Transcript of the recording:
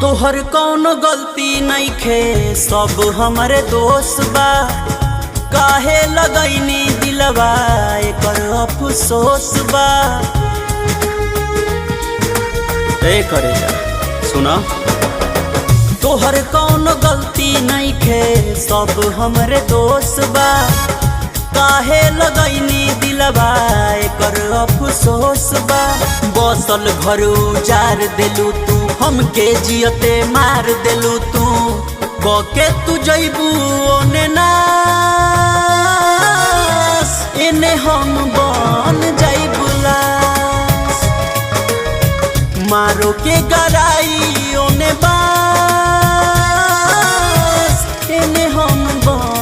तोहर कौनो गलती नइखे, सब हमरे दोस्त बा। काहे लगैनी दिलवा एकर अफसोस बा। करे जा सुना, तोहर कौनो गलती नइखे, सब हमरे दोस्त बा। काहे लगैनी दिलवा एकर अफसोस बा। बसल घर उजार देलू तू, हमके जियते मार देलू तू। बके तू जइबू ओने नास, एने हम बन जाइबू लाश। मारो के गराई ओने बास, एने हम बन